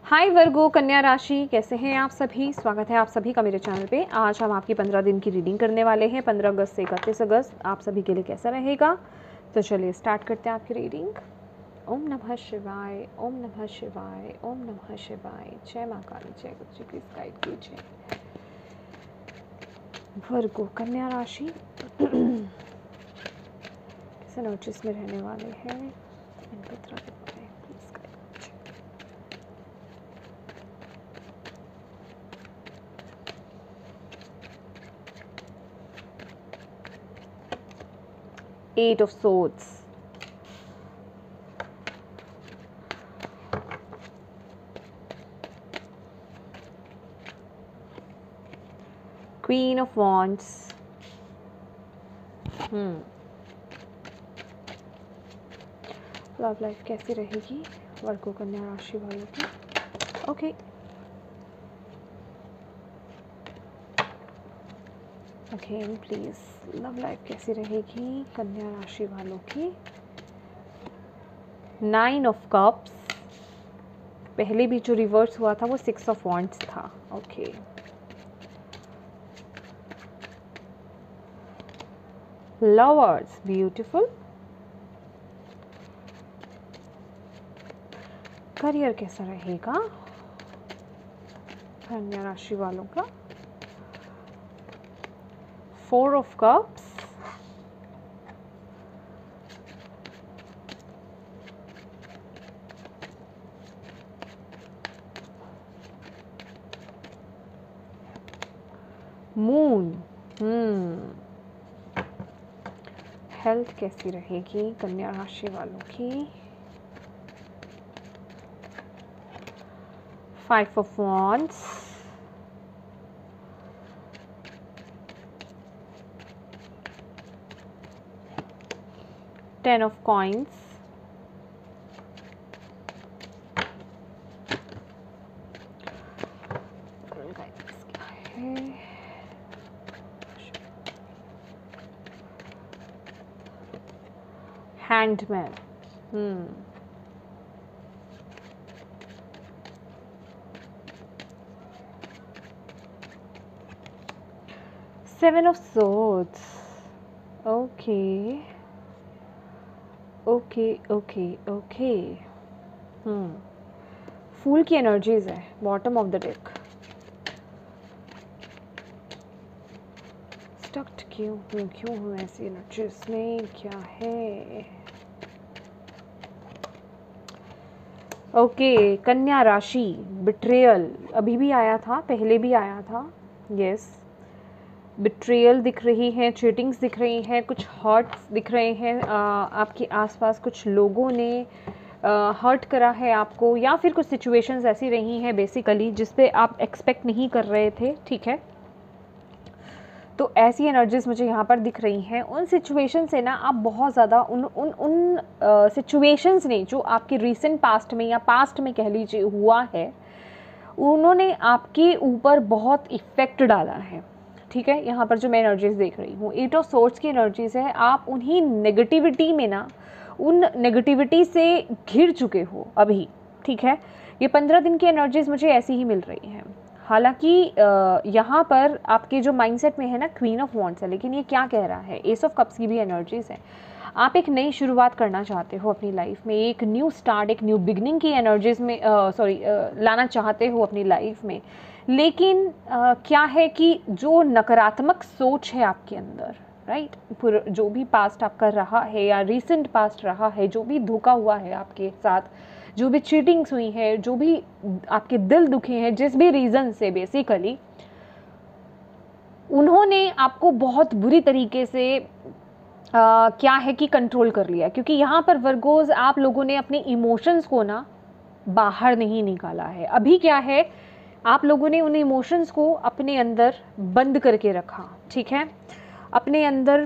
हाय वर्गो कन्या राशि, कैसे हैं आप सभी। स्वागत है आप सभी का मेरे चैनल पे। आज हम आपकी 15 दिन की रीडिंग करने वाले हैं। 15 अगस्त से 31 अगस्त आप सभी के लिए कैसा रहेगा। तो चलिए स्टार्ट करते हैं आपकी रीडिंग। ओम नमः शिवाय, ओम नमः शिवाय, ओम नमः शिवाय। जय माँ काली, जय गुरु जी, प्लीज गाइड कीजिए। वर्गो कन्या राशि किस एनर्जीज में रहने वाले हैं, इन 15 दिन में प्लीज गाइड कीजिए। Eight of Swords, Queen of Wands, love life कैसी रहेगी वर्गो कन्या राशि वालों की। Okay again please, love life कैसी रहेगी कन्या राशि वालों की। 9 ऑफ कप्स, पहले भी जो रिवर्स हुआ था वो 6 ऑफ वॉन्ड्स था। Okay lovers, beautiful. करियर कैसा रहेगा कन्या राशि वालों का। 4 ऑफ कप्स, मून। हेल्थ कैसी रहेगी कन्या राशि वालों की। 5 of wands, Ten of coins, Hanged Man. Seven of Swords. Okay. Okay fool की एनर्जीज है bottom of the deck. Stuck क्यों हूँ ऐसी एनर्जीज में, क्या है। ओके कन्या राशि, बिट्रेयल अभी भी आया था, पहले भी आया था। यस बिट्रेयल दिख रही है, चीटिंग्स दिख रही हैं, कुछ हर्ट्स दिख रहे हैं। आपके आसपास कुछ लोगों ने हर्ट करा है आपको, या फिर कुछ सिचुएशंस ऐसी रही हैं बेसिकली जिस पे आप एक्सपेक्ट नहीं कर रहे थे। ठीक है, तो ऐसी एनर्जीज मुझे यहाँ पर दिख रही हैं। उन सिचुएशन से ना आप बहुत ज़्यादा उन सिचुएशंस ने जो आपके रिसेंट पास्ट में या पास्ट में कह लीजिए हुआ है, उन्होंने आपके ऊपर बहुत इफ़ेक्ट डाला है। ठीक है, यहाँ पर जो मैं एनर्जीज देख रही हूँ 8 ऑफ सोर्ड्स की एनर्जीज है। आप उन्हीं नेगेटिविटी में ना, उन नेगेटिविटी से घिर चुके हो अभी। ठीक है, ये 15 दिन की एनर्जीज मुझे ऐसी ही मिल रही हैं। हालांकि यहाँ पर आपके जो माइंडसेट में है ना क्वीन ऑफ वॉन्ड्स है, लेकिन ये क्या कह रहा है, एस ऑफ कप्स की भी एनर्जीज है। आप एक नई शुरुआत करना चाहते हो अपनी लाइफ में, एक न्यू स्टार्ट, एक न्यू बिगनिंग की एनर्जीज में लाना चाहते हो अपनी लाइफ में। लेकिन क्या है कि जो नकारात्मक सोच है आपके अंदर, राइट, जो भी पास्ट आपका रहा है या रिसेंट पास्ट रहा है, जो भी धोखा हुआ है आपके साथ, जो भी चीटिंग्स हुई है, जो भी आपके दिल दुखे हैं, जिस भी रीज़न से बेसिकली उन्होंने आपको बहुत बुरी तरीके से क्या है कि कंट्रोल कर लिया। क्योंकि यहाँ पर वर्गोज आप लोगों ने अपने इमोशंस को ना बाहर नहीं निकाला है। अभी क्या है, आप लोगों ने उन इमोशंस को अपने अंदर बंद करके रखा। ठीक है, अपने अंदर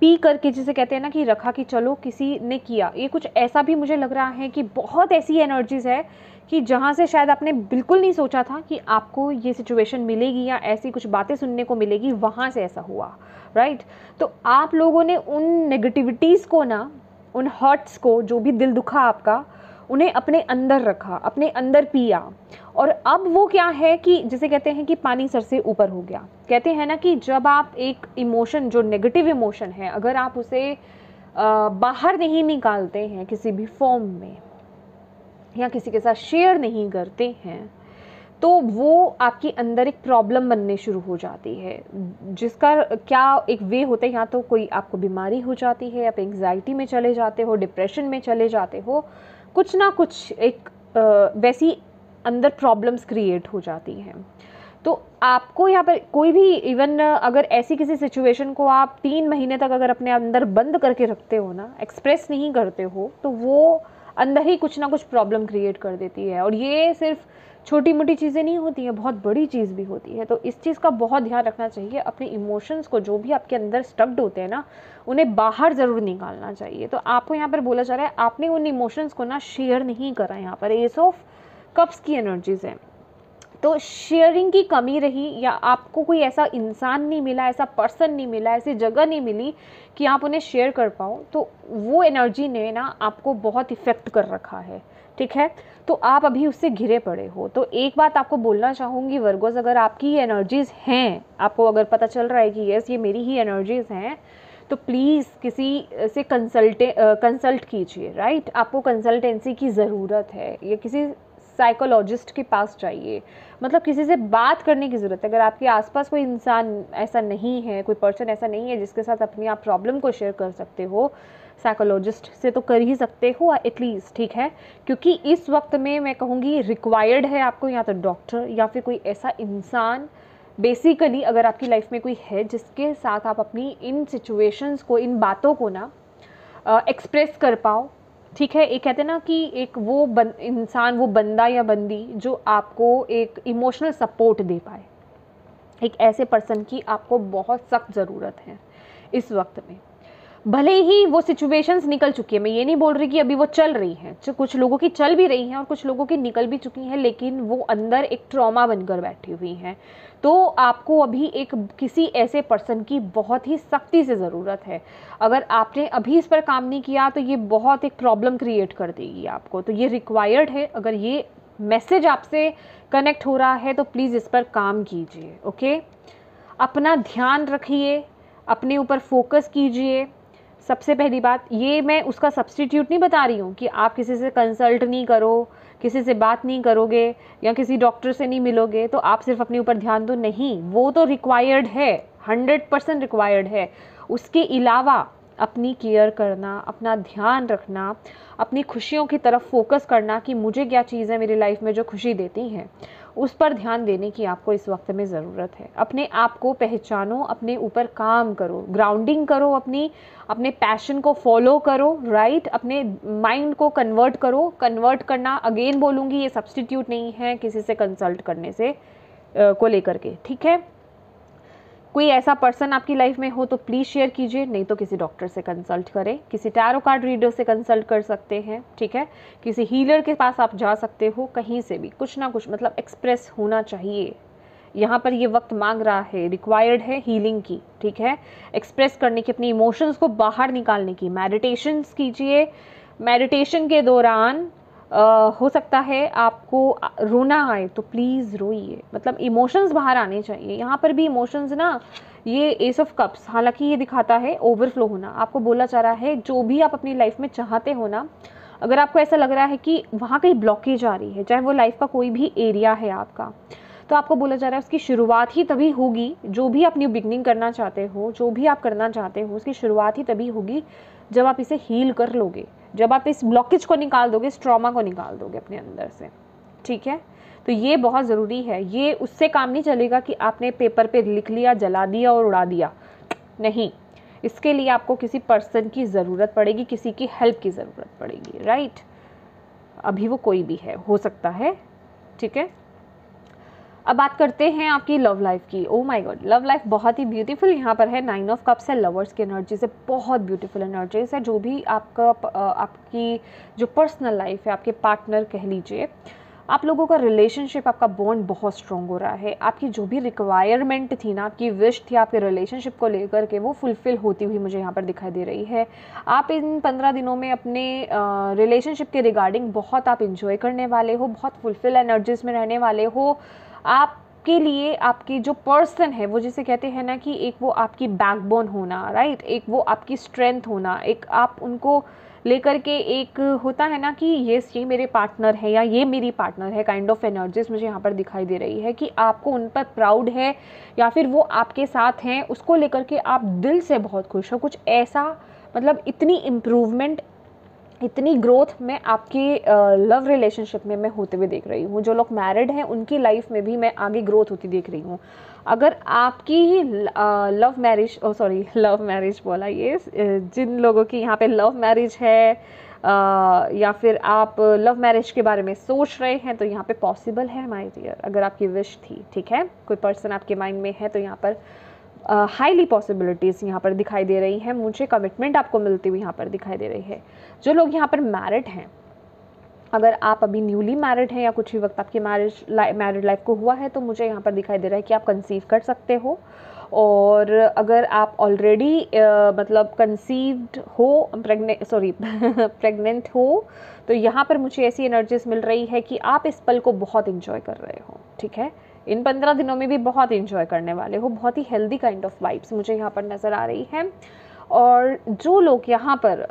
पी करके, जिसे कहते हैं ना कि रखा कि चलो किसी ने किया। ये कुछ ऐसा भी मुझे लग रहा है कि बहुत ऐसी एनर्जीज है कि जहाँ से शायद आपने बिल्कुल नहीं सोचा था कि आपको ये सिचुएशन मिलेगी या ऐसी कुछ बातें सुनने को मिलेगी, वहाँ से ऐसा हुआ। राइट, तो आप लोगों ने उन नेगेटिविटीज़ को ना, उन हर्ट्स को, जो भी दिल दुखा आपका, उन्हें अपने अंदर रखा, अपने अंदर पिया, और अब वो क्या है कि जिसे कहते हैं कि पानी सर से ऊपर हो गया। कहते हैं ना कि जब आप एक इमोशन, जो नेगेटिव इमोशन है, अगर आप उसे बाहर नहीं निकालते हैं किसी भी फॉर्म में, या किसी के साथ शेयर नहीं करते हैं, तो वो आपके अंदर एक प्रॉब्लम बनने शुरू हो जाती है, जिसका क्या एक वे होता है, या तो कोई आपको बीमारी हो जाती है, आप एंग्जाइटी में चले जाते हो, डिप्रेशन में चले जाते हो, कुछ ना कुछ एक वैसी अंदर प्रॉब्लम्स क्रिएट हो जाती हैं। तो आपको यहाँ पर कोई भी इवन अगर ऐसी किसी सिचुएशन को आप 3 महीने तक अगर अपने अंदर बंद करके रखते हो ना, एक्सप्रेस नहीं करते हो, तो वो अंदर ही कुछ ना कुछ प्रॉब्लम क्रिएट कर देती है। और ये सिर्फ छोटी मोटी चीज़ें नहीं होती हैं, बहुत बड़ी चीज़ भी होती है। तो इस चीज़ का बहुत ध्यान रखना चाहिए। अपने इमोशंस को, जो भी आपके अंदर स्टक्ड होते हैं ना, उन्हें बाहर ज़रूर निकालना चाहिए। तो आपको यहाँ पर बोला जा रहा है, आपने उन इमोशंस को ना शेयर नहीं करा। यहाँ पर एस ऑफ कप्स की एनर्जीज है, तो शेयरिंग की कमी रही, या आपको कोई ऐसा इंसान नहीं मिला, ऐसा पर्सन नहीं मिला, ऐसी जगह नहीं मिली कि आप उन्हें शेयर कर पाओ, तो वो एनर्जी ने ना आपको बहुत इफ़ेक्ट कर रखा है, ठीक है। तो आप अभी उससे घिरे पड़े हो। तो एक बात आपको बोलना चाहूँगी वर्गोस, अगर आपकी ये एनर्जीज़ हैं, आपको अगर पता चल रहा है कि यस ये मेरी ही एनर्जीज़ हैं, तो प्लीज़ किसी से कंसल्ट कीजिए, राइट। आपको कंसल्टेंसी की ज़रूरत है, या किसी साइकोलॉजिस्ट के पास जाइए, मतलब किसी से बात करने की ज़रूरत है। अगर आपके आसपास कोई इंसान ऐसा नहीं है, कोई पर्सन ऐसा नहीं है जिसके साथ अपनी आप प्रॉब्लम को शेयर कर सकते हो, साइकोलॉजिस्ट से तो कर ही सकते हो एटलीस्ट, ठीक है। क्योंकि इस वक्त में मैं कहूँगी रिक्वायर्ड है आपको या तो डॉक्टर या फिर कोई ऐसा इंसान, बेसिकली अगर आपकी लाइफ में कोई है जिसके साथ आप अपनी इन सिचुएशंस को, इन बातों को ना एक्सप्रेस कर पाओ, ठीक है। एक कहते हैं ना कि एक वो इंसान, वो बंदा या बंदी जो आपको एक इमोशनल सपोर्ट दे पाए, एक ऐसे पर्सन की आपको बहुत सख्त ज़रूरत है इस वक्त में। भले ही वो सिचुएशंस निकल चुकी है, मैं ये नहीं बोल रही कि अभी वो चल रही हैं, कुछ लोगों की चल भी रही हैं और कुछ लोगों की निकल भी चुकी हैं, लेकिन वो अंदर एक ट्रॉमा बनकर बैठी हुई हैं। तो आपको अभी एक किसी ऐसे पर्सन की बहुत ही सख्ती से ज़रूरत है। अगर आपने अभी इस पर काम नहीं किया तो ये बहुत एक प्रॉब्लम क्रिएट कर देगी आपको। तो ये रिक्वायर्ड है। अगर ये मैसेज आपसे कनेक्ट हो रहा है तो प्लीज़ इस पर काम कीजिए, ओके। अपना ध्यान रखिए, अपने ऊपर फोकस कीजिए। सबसे पहली बात ये, मैं उसका सब्स्टिट्यूट नहीं बता रही हूँ कि आप किसी से कंसल्ट नहीं करो, किसी से बात नहीं करोगे या किसी डॉक्टर से नहीं मिलोगे तो आप सिर्फ अपने ऊपर ध्यान दो, नहीं, वो तो रिक्वायर्ड है, 100% रिक्वायर्ड है। उसके अलावा अपनी केयर करना, अपना ध्यान रखना, अपनी खुशियों की तरफ फोकस करना कि मुझे क्या चीज़ें मेरी लाइफ में जो खुशी देती हैं, उस पर ध्यान देने की आपको इस वक्त में ज़रूरत है। अपने आप को पहचानो, अपने ऊपर काम करो, ग्राउंडिंग करो, अपने पैशन को फॉलो करो, राइट। अपने माइंड को कन्वर्ट करो। कन्वर्ट करना अगेन बोलूँगी, ये सब्स्टिट्यूट नहीं है किसी से कंसल्ट करने से को लेकर के, ठीक है। कोई ऐसा पर्सन आपकी लाइफ में हो तो प्लीज़ शेयर कीजिए, नहीं तो किसी डॉक्टर से कंसल्ट करें, किसी टैरो कार्ड रीडर से कंसल्ट कर सकते हैं, ठीक है। किसी हीलर के पास आप जा सकते हो, कहीं से भी कुछ ना कुछ मतलब एक्सप्रेस होना चाहिए। यहाँ पर ये वक्त मांग रहा है, रिक्वायर्ड है हीलिंग की, ठीक है, एक्सप्रेस करने की, अपनी इमोशंस को बाहर निकालने की। मेडिटेशंस कीजिए। मेडिटेशन के दौरान हो सकता है आपको रोना आए तो प्लीज़ रोइए, मतलब इमोशंस बाहर आने चाहिए। यहाँ पर भी इमोशंस ना, ये एस ऑफ कप्स हालांकि ये दिखाता है ओवरफ्लो होना। आपको बोला जा रहा है जो भी आप अपनी लाइफ में चाहते हो ना, अगर आपको ऐसा लग रहा है कि वहाँ कहीं ब्लॉकेज आ रही है, चाहे वो लाइफ का कोई भी एरिया है आपका, तो आपको बोला जा रहा है उसकी शुरुआत ही तभी होगी, जो भी आप न्यू बिगनिंग करना चाहते हो, जो भी आप करना चाहते हो, उसकी शुरुआत ही तभी होगी जब आप इसे हील कर लोगे, जब आप इस ब्लॉकेज को निकाल दोगे, इस ट्रॉमा को निकाल दोगे अपने अंदर से, ठीक है। तो ये बहुत ज़रूरी है। ये उससे काम नहीं चलेगा कि आपने पेपर पे लिख लिया, जला दिया और उड़ा दिया, नहीं। इसके लिए आपको किसी पर्सन की ज़रूरत पड़ेगी, किसी की हेल्प की ज़रूरत पड़ेगी, राइट। अभी वो कोई भी है, हो सकता है, ठीक है। अब बात करते हैं आपकी लव लाइफ की। Oh my God, love life बहुत ही ब्यूटीफुल यहाँ पर है। 9 ऑफ कप्स है, लवर्स की एनर्जी से बहुत ब्यूटीफुल एनर्जीज है। जो भी आपकी जो पर्सनल लाइफ है, आपके पार्टनर कह लीजिए, आप लोगों का रिलेशनशिप, आपका बॉन्ड बहुत स्ट्रॉन्ग हो रहा है। आपकी जो भी रिक्वायरमेंट थी ना, आपकी विश थी आपके रिलेशनशिप को लेकर के, वो फुलफ़िल होती हुई मुझे यहाँ पर दिखाई दे रही है। आप इन 15 दिनों में अपने रिलेशनशिप के रिगार्डिंग बहुत आप इंजॉय करने वाले हो, बहुत फुलफ़िल एनर्जीज़ में रहने वाले हो। आपके लिए आपकी जो पर्सन है, वो जिसे कहते हैं ना कि एक वो आपकी बैकबोन होना, राइट, एक वो आपकी स्ट्रेंथ होना, एक आप उनको लेकर के एक होता है ना कि ये मेरे पार्टनर है या ये मेरी पार्टनर है, काइंड ऑफ एनर्जीज मुझे यहाँ पर दिखाई दे रही है कि आपको उन पर प्राउड है या फिर वो आपके साथ हैं, उसको लेकर के आप दिल से बहुत खुश हो। कुछ ऐसा मतलब इतनी इम्प्रूवमेंट, इतनी ग्रोथ मैं आपके लव रिलेशनशिप में मैं होते हुए देख रही हूँ। जो लोग मैरिड हैं उनकी लाइफ में भी मैं आगे ग्रोथ होती देख रही हूँ। अगर आपकी लव मैरिज बोला, ये जिन लोगों की यहाँ पे लव मैरिज है या फिर आप लव मैरिज के बारे में सोच रहे हैं, तो यहाँ पे पॉसिबल है माय डियर, अगर आपकी विश थी, ठीक है, कोई पर्सन आपके माइंड में है, तो यहाँ पर हाईली पॉसिबिलिटीज़ यहाँ पर दिखाई दे रही हैं। मुझे कमिटमेंट आपको मिलती हुई यहाँ पर दिखाई दे रही है। जो लोग यहाँ पर मैरिड हैं, अगर आप अभी न्यूली मैरिड हैं या कुछ ही वक्त आपकी मैरिड लाइफ को हुआ है, तो मुझे यहाँ पर दिखाई दे रहा है कि आप कंसीव कर सकते हो। और अगर आप ऑलरेडी मतलब कंसीव्ड हो, प्रेग्नेंट हो, तो यहाँ पर मुझे ऐसी एनर्जीज मिल रही है कि आप इस पल को बहुत इंजॉय कर रहे हो, ठीक है, इन 15 दिनों में भी बहुत इंजॉय करने वाले हो। बहुत ही हेल्दी काइंड ऑफ वाइब्स मुझे यहाँ पर नज़र आ रही है। और जो लोग यहाँ पर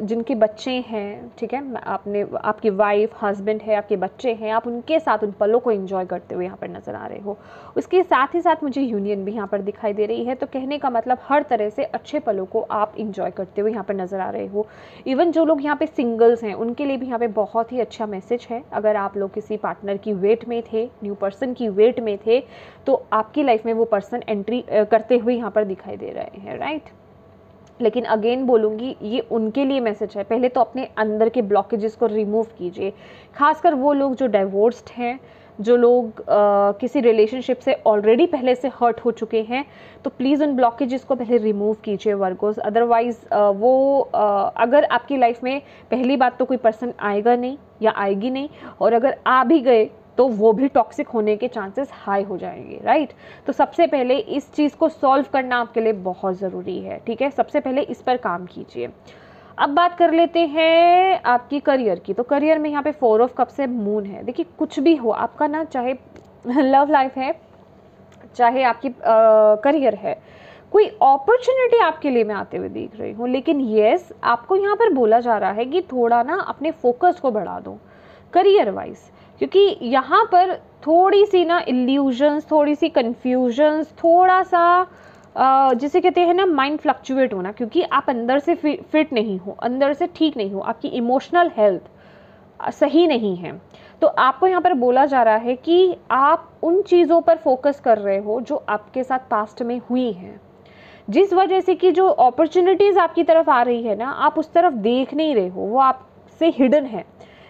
जिनके बच्चे हैं, ठीक है, आपकी वाइफ, हस्बैंड है, आपके बच्चे हैं, आप उनके साथ उन पलों को एंजॉय करते हुए यहाँ पर नज़र आ रहे हो। उसके साथ ही साथ मुझे यूनियन भी यहाँ पर दिखाई दे रही है। तो कहने का मतलब हर तरह से अच्छे पलों को आप इंजॉय करते हुए यहाँ पर नज़र आ रहे हो। इवन जो लोग यहाँ पे सिंगल्स हैं उनके लिए भी यहाँ पे बहुत ही अच्छा मैसेज है। अगर आप लोग किसी पार्टनर की वेट में थे, न्यू पर्सन की वेट में थे, तो आपकी लाइफ में वो पर्सन एंट्री करते हुए यहाँ पर दिखाई दे रहे हैं, राइट। लेकिन अगेन बोलूँगी, ये उनके लिए मैसेज है। पहले तो अपने अंदर के ब्लॉकेजेस को रिमूव कीजिए। खासकर वो लोग जो डाइवोर्स्ड हैं, जो लोग किसी रिलेशनशिप से ऑलरेडी पहले से हर्ट हो चुके हैं, तो प्लीज़ उन ब्लॉकेजेस को पहले रिमूव कीजिए वर्गोस। अदरवाइज़ अगर आपकी लाइफ में पहली बात तो कोई पर्सन आएगा नहीं या आएगी नहीं, और अगर आ भी गए तो वो भी टॉक्सिक होने के चांसेस हाई हो जाएंगे, राइट। तो सबसे पहले इस चीज़ को सॉल्व करना आपके लिए बहुत ज़रूरी है, ठीक है। सबसे पहले इस पर काम कीजिए। अब बात कर लेते हैं आपकी करियर की। तो करियर में यहाँ पे 4 ऑफ कप से मून है। देखिए, कुछ भी हो आपका ना, चाहे लव लाइफ है, चाहे आपकी करियर है, कोई अपॉर्चुनिटी आपके लिए मैं आते हुए देख रही हूँ। लेकिन येस, आपको यहाँ पर बोला जा रहा है कि थोड़ा ना अपने फोकस को बढ़ा दो करियर वाइज, क्योंकि यहाँ पर थोड़ी सी ना इल्यूजन्स, थोड़ी सी कन्फ्यूजन्स, थोड़ा सा जिसे कहते हैं ना माइंड फ्लक्चुएट होना, क्योंकि आप अंदर से फिट नहीं हो, अंदर से ठीक नहीं हो, आपकी इमोशनल हेल्थ सही नहीं है। तो आपको यहाँ पर बोला जा रहा है कि आप उन चीज़ों पर फोकस कर रहे हो जो आपके साथ पास्ट में हुई हैं, जिस वजह से कि जो अपॉर्चुनिटीज़ आपकी तरफ आ रही है ना, आप उस तरफ देख नहीं रहे हो, वो आपसे हिडन है,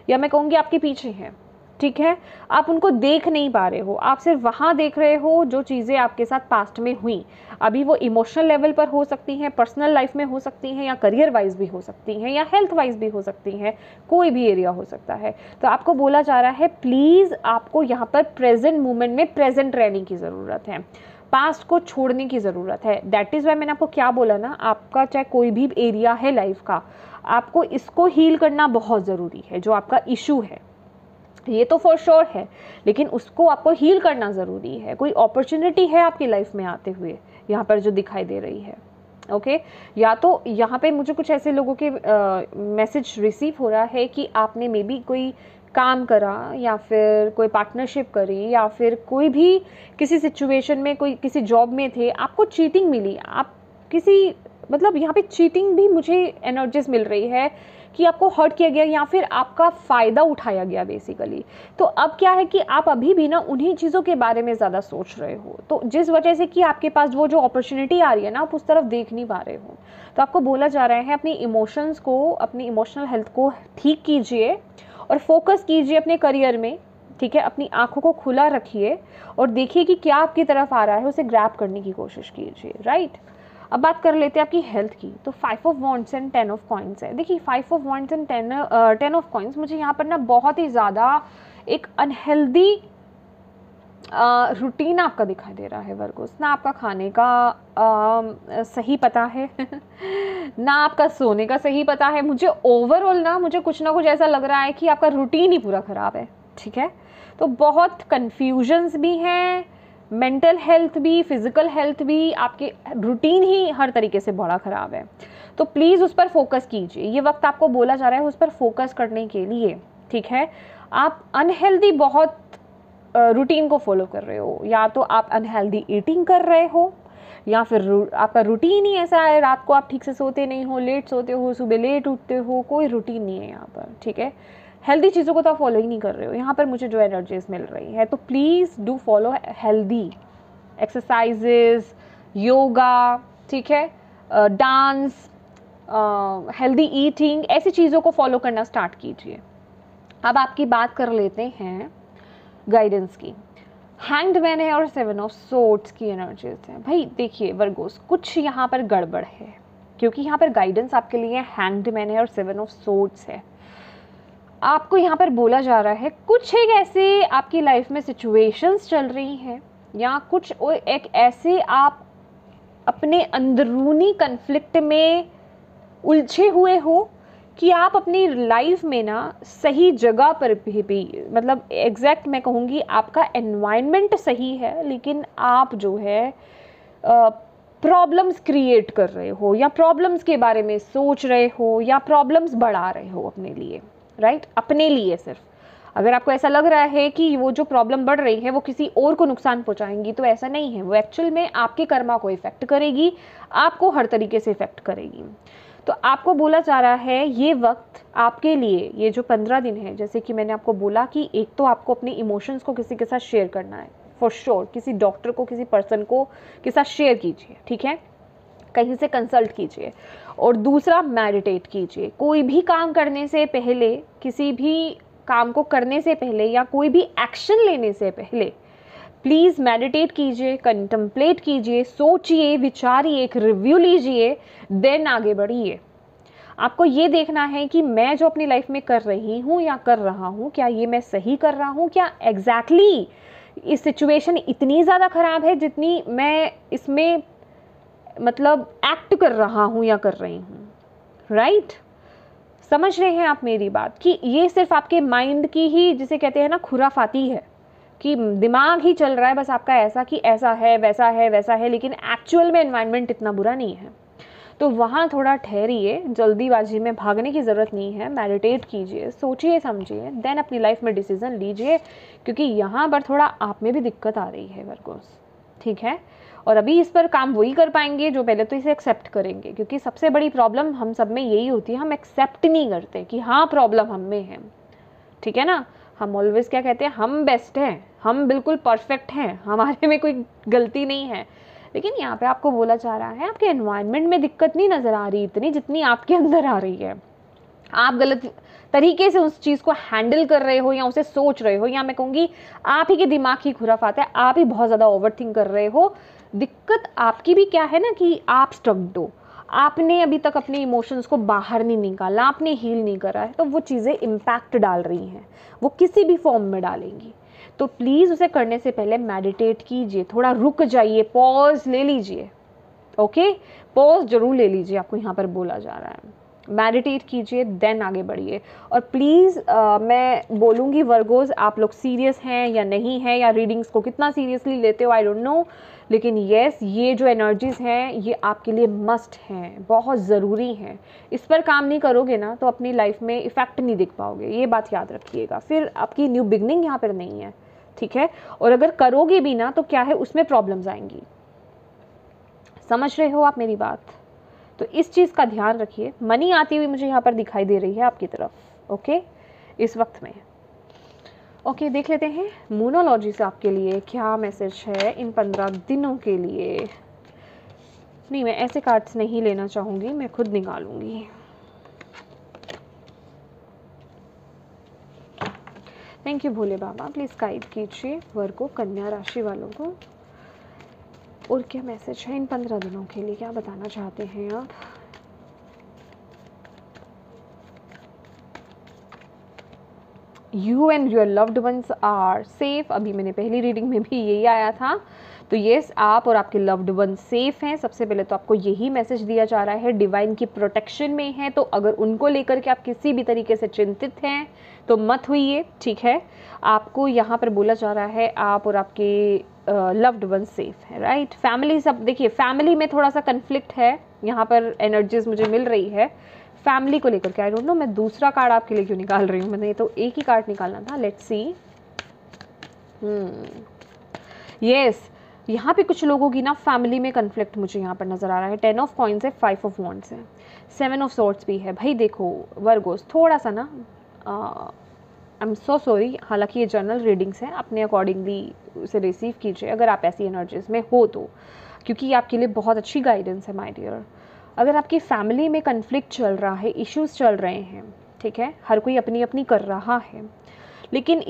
या मैं कहूँगी आपके पीछे है, ठीक है। आप उनको देख नहीं पा रहे हो, आप सिर्फ वहाँ देख रहे हो जो चीज़ें आपके साथ पास्ट में हुई। अभी वो इमोशनल लेवल पर हो सकती हैं, पर्सनल लाइफ में हो सकती हैं, या करियर वाइज भी हो सकती हैं, या हेल्थ वाइज भी हो सकती हैं, कोई भी एरिया हो सकता है। तो आपको बोला जा रहा है प्लीज़ आपको यहाँ पर प्रेजेंट मोमेंट में प्रेजेंट रहने की ज़रूरत है, पास्ट को छोड़ने की ज़रूरत है। दैट इज़ वाई मैंने आपको क्या बोला ना, आपका चाहे कोई भी एरिया है लाइफ का, आपको इसको हील करना बहुत ज़रूरी है। जो आपका इशू है ये तो फॉर श्योर है, लेकिन उसको आपको हील करना ज़रूरी है। कोई अपॉर्चुनिटी है आपकी लाइफ में आते हुए यहाँ पर जो दिखाई दे रही है, ओके। या तो यहाँ पे मुझे कुछ ऐसे लोगों के मैसेज रिसीव हो रहा है कि आपने मे बी कोई काम करा, या फिर कोई पार्टनरशिप करी, या फिर कोई भी किसी सिचुएशन में, कोई किसी जॉब में थे, आपको चीटिंग मिली, आप किसी मतलब यहाँ पे चीटिंग भी मुझे एनर्जीज मिल रही है कि आपको हर्ट किया गया या फिर आपका फ़ायदा उठाया गया बेसिकली। तो अब क्या है कि आप अभी भी ना उन्हीं चीज़ों के बारे में ज़्यादा सोच रहे हो, तो जिस वजह से कि आपके पास वो जो अपॉर्चुनिटी आ रही है ना, आप उस तरफ देख नहीं पा रहे हो। तो आपको बोला जा रहा है अपनी इमोशंस को, अपनी इमोशनल हेल्थ को ठीक कीजिए और फोकस कीजिए अपने करियर में, ठीक है। अपनी आंखों को खुला रखिए और देखिए कि क्या आपकी तरफ आ रहा है, उसे ग्रैब करने की कोशिश कीजिए, राइट। अब बात कर लेते हैं आपकी हेल्थ की। तो 5 of wands and 10 of coins है। देखिए 5 of wands and 10 of coins मुझे यहाँ पर ना बहुत ही ज़्यादा एक अनहेल्दी रूटीन आपका दिखाई दे रहा है वर्गोस। ना आपका खाने का सही पता है ना आपका सोने का सही पता है। मुझे ओवरऑल मुझे कुछ ना कुछ ऐसा लग रहा है कि आपका रूटीन ही पूरा ख़राब है, ठीक है। तो बहुत कन्फ्यूजन्स भी हैं, मेंटल हेल्थ भी, फिज़िकल हेल्थ भी, आपके रूटीन ही हर तरीके से बड़ा ख़राब है। तो प्लीज़ उस पर फोकस कीजिए, ये वक्त आपको बोला जा रहा है उस पर फोकस करने के लिए, ठीक है। आप अनहेल्दी बहुत रूटीन को फॉलो कर रहे हो, या तो आप अनहेल्दी ईटिंग कर रहे हो, या फिर आपका रूटीन ही ऐसा है, रात को आप ठीक से सोते नहीं हो, लेट सोते हो, सुबह लेट उठते हो, कोई रूटीन नहीं है यहाँ पर, ठीक है। हेल्दी चीज़ों को तो आप फॉलो ही नहीं कर रहे हो यहाँ पर, मुझे जो एनर्जीज मिल रही है। तो please do follow healthy exercises, yoga, ठीक है, डांस, हेल्दी ईटिंग, ऐसी चीज़ों को फॉलो करना स्टार्ट कीजिए। अब आपकी बात कर लेते हैं गाइडेंस की। हैंग्ड मैन है और 7 ऑफ सोर्ड्स की एनर्जीज है। भाई देखिए वर्गोस, कुछ यहाँ पर गड़बड़ है, क्योंकि यहाँ पर गाइडेंस आपके लिए हैंग्ड मैन है और 7 ऑफ सोर्ड्स है। आपको यहाँ पर बोला जा रहा है कुछ एक ऐसे आपकी लाइफ में सिचुएशंस चल रही हैं, या कुछ एक ऐसे आप अपने अंदरूनी कन्फ्लिक्ट में उलझे हुए हो कि आप अपनी लाइफ में सही जगह पर भी मतलब एग्जैक्ट मैं कहूँगी आपका एनवायरनमेंट सही है, लेकिन आप जो है प्रॉब्लम्स क्रिएट कर रहे हो, या प्रॉब्लम्स के बारे में सोच रहे हो, या प्रॉब्लम्स बढ़ा रहे हो अपने लिए, राइट, अपने लिए सिर्फ। अगर आपको ऐसा लग रहा है कि वो जो प्रॉब्लम बढ़ रही है वो किसी और को नुकसान पहुंचाएंगी, तो ऐसा नहीं है। वो एक्चुअल में आपके कर्मा को इफेक्ट करेगी, आपको हर तरीके से इफेक्ट करेगी। तो आपको बोला जा रहा है ये वक्त आपके लिए, ये जो 15 दिन है, जैसे कि मैंने आपको बोला कि एक तो आपको अपने इमोशंस को किसी के साथ शेयर करना है, फॉर श्योर, किसी डॉक्टर को, किसी पर्सन को के साथ शेयर कीजिए, ठीक है, कहीं से कंसल्ट कीजिए। और दूसरा, मेडिटेट कीजिए। कोई भी काम करने से पहले, किसी भी काम को करने से पहले, या कोई भी एक्शन लेने से पहले प्लीज़ मेडिटेट कीजिए, कंटम्पलेट कीजिए, सोचिए, विचारिए, एक रिव्यू लीजिए, देन आगे बढ़िए। आपको ये देखना है कि मैं जो अपनी लाइफ में कर रही हूँ या कर रहा हूँ, क्या ये मैं सही कर रहा हूँ, क्या एग्जैक्टली इस सिचुएशन इतनी ज़्यादा ख़राब है जितनी मैं इसमें मतलब एक्ट कर रहा हूँ या कर रही हूँ, राइट। समझ रहे हैं आप मेरी बात, कि ये सिर्फ आपके माइंड की ही, जिसे कहते हैं खुराफाती है, कि दिमाग ही चल रहा है बस आपका ऐसा कि ऐसा है, वैसा है, वैसा है, लेकिन एक्चुअल में एनवायरनमेंट इतना बुरा नहीं है। तो वहाँ थोड़ा ठहरिए, जल्दीबाजी में भागने की ज़रूरत नहीं है। मेडिटेट कीजिए, सोचिए, समझिए, देन अपनी लाइफ में डिसीजन लीजिए, क्योंकि यहाँ पर थोड़ा आप में भी दिक्कत आ रही है वर्गोस, ठीक है। और अभी इस पर काम वही कर पाएंगे जो पहले तो इसे एक्सेप्ट करेंगे, क्योंकि सबसे बड़ी प्रॉब्लम हम सब में यही होती है, हम एक्सेप्ट नहीं करते कि हाँ प्रॉब्लम हम में है, ठीक है ना। हम ऑलवेज क्या कहते हैं, हम बेस्ट हैं, हम बिल्कुल परफेक्ट हैं, हमारे में कोई गलती नहीं है। लेकिन यहाँ पे आपको बोला जा रहा है आपके एनवायरनमेंट में दिक्कत नहीं नज़र आ रही इतनी जितनी आपके अंदर आ रही है। आप गलत तरीके से उस चीज़ को हैंडल कर रहे हो, या उसे सोच रहे हो, या मैं कहूँगी आप ही के दिमाग की खुराफात है, आप ही बहुत ज़्यादा ओवरथिंक कर रहे हो। दिक्कत आपकी भी क्या है ना, कि आप स्टक्ड हो, आपने अभी तक अपने इमोशंस को बाहर नहीं निकाला, आपने हील नहीं करा है, तो वो चीज़ें इम्पैक्ट डाल रही हैं, वो किसी भी फॉर्म में डालेंगी। तो प्लीज़ उसे करने से पहले मेडिटेट कीजिए, थोड़ा रुक जाइए, पॉज ले लीजिए, ओके, पॉज जरूर ले लीजिए, आपको यहाँ पर बोला जा रहा है। मेडिटेट कीजिए, देन आगे बढ़िए। और प्लीज़ मैं बोलूँगी वर्गोज़, आप लोग सीरियस हैं या नहीं हैं, या रीडिंग्स को कितना सीरियसली लेते हो आई डोंट नो, लेकिन येस, ये जो एनर्जीज़ हैं ये आपके लिए मस्ट हैं, बहुत ज़रूरी हैं। इस पर काम नहीं करोगे ना तो अपनी लाइफ में इफ़ेक्ट नहीं दिख पाओगे, ये बात याद रखिएगा। फिर आपकी न्यू बिगनिंग यहाँ पर नहीं है, ठीक है। और अगर करोगे भी ना तो क्या है, उसमें प्रॉब्लम्स आएंगी। समझ रहे हो आप मेरी बात? तो इस चीज़ का ध्यान रखिए। मनी आती हुई मुझे यहाँ पर दिखाई दे रही है आपकी तरफ, ओके, इस वक्त में। ओके, देख लेते हैं मूनोलॉजी से आपके लिए क्या मैसेज है इन 15 दिनों के लिए। नहीं, मैं ऐसे कार्ड्स नहीं लेना चाहूँगी, मैं खुद निकालूंगी। Thank you Bhole Baba, please guide कीजिए वर्ग को, कन्या राशि वालों को, और क्या मैसेज है इन 15 दिनों के लिए, क्या बताना चाहते हैं आप। You and your loved ones are safe. अभी मैंने पहली रीडिंग में भी यही आया था। तो येस, आप और आपके लव्ड वन सेफ हैं। सबसे पहले तो आपको यही मैसेज दिया जा रहा है, डिवाइन की प्रोटेक्शन में है। तो अगर उनको लेकर के आप किसी भी तरीके से चिंतित हैं तो मत होइए, ठीक है। आपको यहाँ पर बोला जा रहा है आप और आपके लव्ड वन सेफ है, राइट। फैमिली, सब देखिए फैमिली में थोड़ा सा कन्फ्लिक्ट है, यहाँ पर एनर्जीज मुझे मिल रही है फैमिली को लेकर के। आई डोंट नो मैं दूसरा कार्ड आपके लिए क्यों निकाल रही हूँ, मैंने तो एक ही कार्ड निकालना था। Let's see. यस, यहाँ पे कुछ लोगों की ना फैमिली में कन्फ्लिक्ट मुझे यहाँ पर नज़र आ रहा है। 10 ऑफ कॉइन्स है, 5 ऑफ वॉन्ड्स है, 7 ऑफ सॉर्ड्स भी है। भाई देखो वर्गोस, थोड़ा सा ना आई एम सो सॉरी, हालांकि ये जनरल रीडिंग्स हैं, अपने अकॉर्डिंगली उसे रिसीव कीजिए अगर आप ऐसी एनर्जीज में हो तो, क्योंकि आपके लिए बहुत अच्छी गाइडेंस है माय डियर। अगर आपकी फैमिली में कन्फ्लिक्ट चल रहा है, इश्यूज चल रहे हैं, ठीक है, हर कोई अपनी अपनी कर रहा है, लेकिन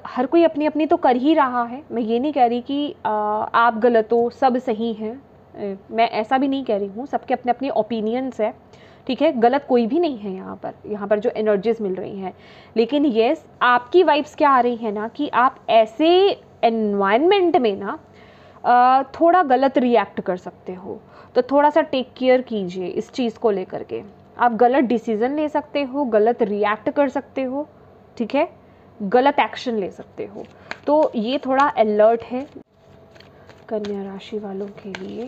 हर कोई अपनी अपनी तो कर ही रहा है। मैं ये नहीं कह रही कि आप गलत हो, सब सही हैं, मैं ऐसा भी नहीं कह रही हूँ। सबके अपने अपने ओपिनियंस है, ठीक है, गलत कोई भी नहीं है यहाँ पर जो एनर्जीज मिल रही हैं। लेकिन येस, आपकी वाइब्स क्या आ रही है ना कि आप ऐसे एनवायरनमेंट में ना थोड़ा गलत रिएक्ट कर सकते हो। तो थोड़ा सा टेक केयर कीजिए इस चीज़ को लेकर के। आप गलत डिसीज़न ले सकते हो, गलत रिएक्ट कर सकते हो, ठीक है, गलत एक्शन ले सकते हो। तो ये थोड़ा अलर्ट है कन्या राशि वालों के लिए।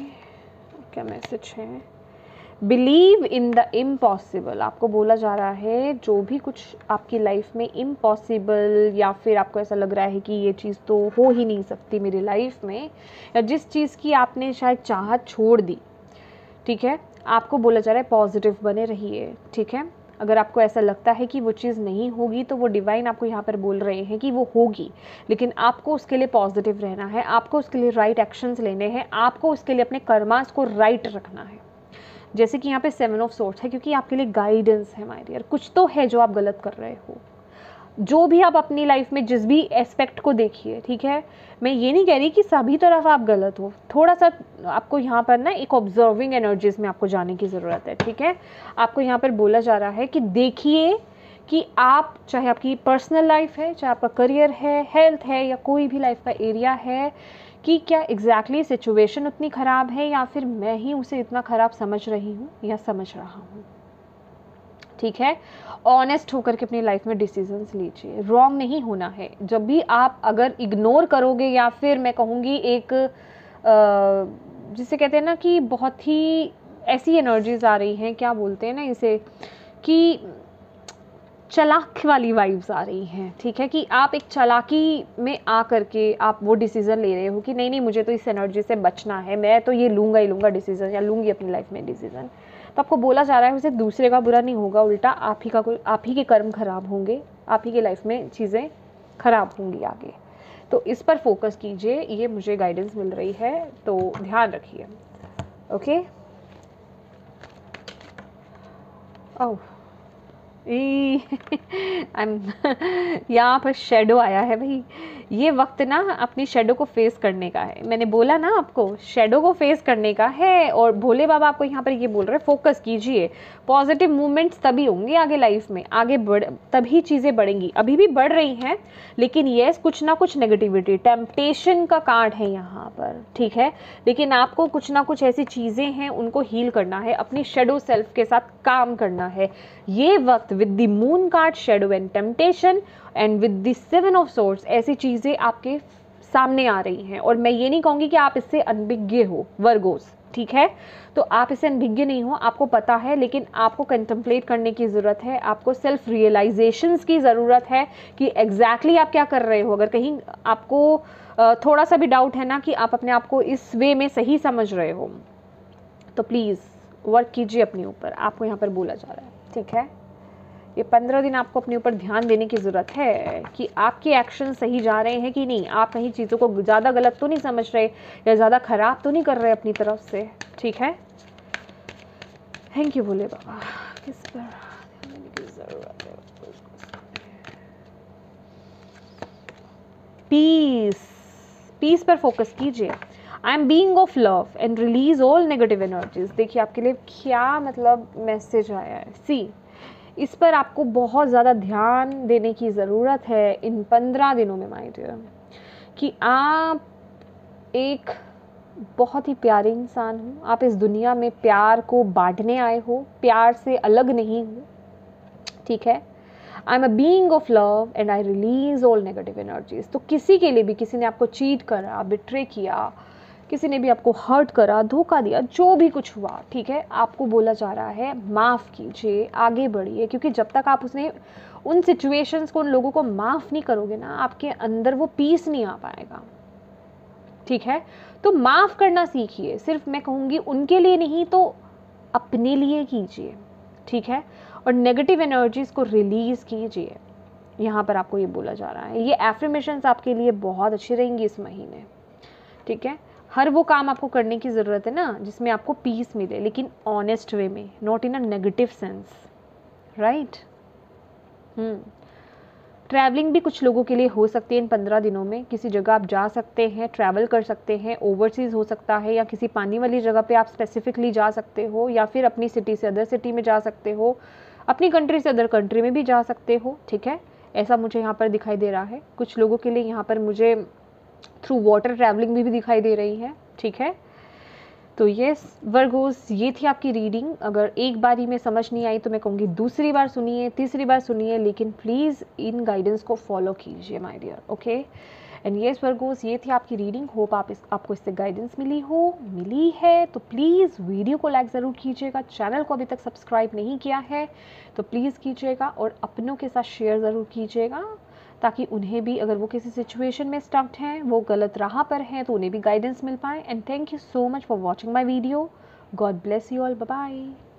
क्या मैसेज है? Believe in the impossible. आपको बोला जा रहा है जो भी कुछ आपकी लाइफ में इम्पॉसिबल, या फिर आपको ऐसा लग रहा है कि ये चीज़ तो हो ही नहीं सकती मेरी लाइफ में, या जिस चीज़ की आपने शायद चाहत छोड़ दी, ठीक है, आपको बोला जा रहा है पॉजिटिव बने रहिए, ठीक है। अगर आपको ऐसा लगता है कि वो चीज़ नहीं होगी तो वो डिवाइन आपको यहाँ पर बोल रहे हैं कि वो होगी, लेकिन आपको उसके लिए पॉजिटिव रहना है, आपको उसके लिए राइट एक्शंस लेने हैं, आपको उसके लिए अपने कर्मास को राइट रखना है। जैसे कि यहाँ पे 7 ऑफ सोर्ड्स है, क्योंकि आपके लिए गाइडेंस है माय डियर। कुछ तो है जो आप गलत कर रहे हो, जो भी आप अपनी लाइफ में जिस भी एस्पेक्ट को देखिए, ठीक है। मैं ये नहीं कह रही कि सभी तरफ आप गलत हो, थोड़ा सा आपको यहाँ पर ना एक ऑब्जर्विंग एनर्जीज में आपको जाने की ज़रूरत है, ठीक है। आपको यहाँ पर बोला जा रहा है कि देखिए कि आप, चाहे आपकी पर्सनल लाइफ है, चाहे आपका करियर है, हेल्थ है, या कोई भी लाइफ का एरिया है, कि क्या एग्जैक्टली सिचुएशन उतनी ख़राब है या फिर मैं ही उसे इतना ख़राब समझ रही हूँ या समझ रहा हूँ, ठीक है। ऑनेस्ट होकर के अपनी लाइफ में डिसीजंस लीजिए, रॉन्ग नहीं होना है। जब भी आप अगर इग्नोर करोगे, या फिर मैं कहूँगी एक जिसे कहते हैं ना कि बहुत ही ऐसी एनर्जीज आ रही हैं, क्या बोलते हैं ना इसे, कि चालाक वाली वाइब्स आ रही हैं, ठीक है, कि आप एक चालाकी में आ करके आप वो डिसीज़न ले रहे हो कि नहीं नहीं मुझे तो इस एनर्जी से बचना है, मैं तो ये लूँगा ही लूँगा डिसीज़न, या लूँगी अपनी लाइफ में डिसीज़न। तो आपको बोला जा रहा है उसे दूसरे का बुरा नहीं होगा, उल्टा आप ही के कर्म खराब होंगे, आप ही के लाइफ में चीज़ें खराब होंगी आगे। तो इस पर फोकस कीजिए, ये मुझे गाइडेंस मिल रही है, तो ध्यान रखिए, ओके। ओह यहाँ पर शेडो आया है भाई। ये वक्त ना अपनी शेडो को फेस करने का है। मैंने बोला ना आपको शेडो को फेस करने का है, और भोले बाबा आपको यहाँ पर ये बोल रहे हैं फोकस कीजिए। पॉजिटिव मूवमेंट्स तभी होंगे आगे लाइफ में, आगे तभी चीज़ें बढ़ेंगी, अभी भी बढ़ रही हैं, लेकिन यस कुछ ना कुछ नेगेटिविटी, टेम्पटेशन का कार्ड है यहाँ पर, ठीक है। लेकिन आपको कुछ ना कुछ ऐसी चीज़ें हैं उनको हील करना है, अपनी शेडो सेल्फ के साथ काम करना है। ये वक्त with the moon card, shadow and temptation, and with the 7 of swords, ऐसी चीज़ें आपके सामने आ रही हैं। और मैं ये नहीं कहूँगी कि आप इससे अनभिज्ञ हो वर्गोस, ठीक है। तो आप इससे अनभिज्ञ नहीं हो, आपको पता है, लेकिन आपको कंटेम्पलेट करने की ज़रूरत है, आपको सेल्फ रियलाइजेशंस की ज़रूरत है कि एग्जैक्टली आप क्या कर रहे हो। अगर कहीं आपको थोड़ा सा भी डाउट है ना कि आप अपने आप को इस वे में सही समझ रहे हो, तो प्लीज़ वर्क कीजिए अपने ऊपर, आपको यहाँ पर बोला जा रहा है, ठीक है। ये 15 दिन आपको अपने ऊपर ध्यान देने की ज़रूरत है कि आपके एक्शन सही जा रहे हैं कि नहीं, आप कहीं चीज़ों को ज़्यादा गलत तो नहीं समझ रहे, या ज़्यादा ख़राब तो नहीं कर रहे अपनी तरफ से, ठीक है। थैंक यू भोले बाबा। किस पर ध्यान देने की ज़रूरत है? पीस, पीस पर फोकस कीजिए। I am being of love and release all negative energies. देखिए आपके लिए क्या मतलब मैसेज आया है। सी, इस पर आपको बहुत ज़्यादा ध्यान देने की ज़रूरत है इन 15 दिनों में माय डियर, कि आप एक बहुत ही प्यारे इंसान हो, आप इस दुनिया में प्यार को बांटने आए हो, प्यार से अलग नहीं हो, ठीक है। I am a being of love and I release all negative energies. तो किसी के लिए भी, किसी ने आपको चीट करा, बिट्रे किया, किसी ने भी आपको हर्ट करा, धोखा दिया, जो भी कुछ हुआ, ठीक है, आपको बोला जा रहा है माफ़ कीजिए, आगे बढ़िए, क्योंकि जब तक आप उन सिचुएशंस को, उन लोगों को माफ़ नहीं करोगे ना, आपके अंदर वो पीस नहीं आ पाएगा, ठीक है। तो माफ़ करना सीखिए, सिर्फ मैं कहूँगी उनके लिए नहीं तो अपने लिए कीजिए, ठीक है। और नेगेटिव एनर्जीज़ को रिलीज़ कीजिए, यहाँ पर आपको ये बोला जा रहा है। ये एफर्मेशंस आपके लिए बहुत अच्छी रहेंगी इस महीने, ठीक है। हर वो काम आपको करने की ज़रूरत है ना जिसमें आपको पीस मिले, लेकिन ऑनेस्ट वे में, not in a negative sense, right. Travelling भी कुछ लोगों के लिए हो सकती है इन 15 दिनों में। किसी जगह आप जा सकते हैं, ट्रैवल कर सकते हैं, ओवरसीज़ हो सकता है, या किसी पानी वाली जगह पे आप स्पेसिफिकली जा सकते हो, या फिर अपनी सिटी से अदर सिटी में जा सकते हो, अपनी कंट्री से अदर कंट्री में भी जा सकते हो, ठीक है। ऐसा मुझे यहाँ पर दिखाई दे रहा है। कुछ लोगों के लिए यहाँ पर मुझे थ्रू वाटर ट्रैवलिंग भी दिखाई दे रही है, ठीक है। तो यस वर्गोस, ये थी आपकी रीडिंग। अगर एक बारी में समझ नहीं आई तो मैं कहूँगी दूसरी बार सुनिए, तीसरी बार सुनिए, लेकिन प्लीज़ इन गाइडेंस को फॉलो कीजिए my dear, okay. And yes Virgos, ये थी आपकी रीडिंग। होप आपको इससे गाइडेंस मिली है तो प्लीज़ वीडियो को लाइक ज़रूर कीजिएगा। चैनल को अभी तक सब्सक्राइब नहीं किया है तो प्लीज़ कीजिएगा, और अपनों के साथ शेयर ज़रूर कीजिएगा, ताकि उन्हें भी, अगर वो किसी सिचुएशन में स्टक्ड हैं, वो गलत राह पर हैं, तो उन्हें भी गाइडेंस मिल पाए। And thank you so much for watching my video. God bless you all, bye bye.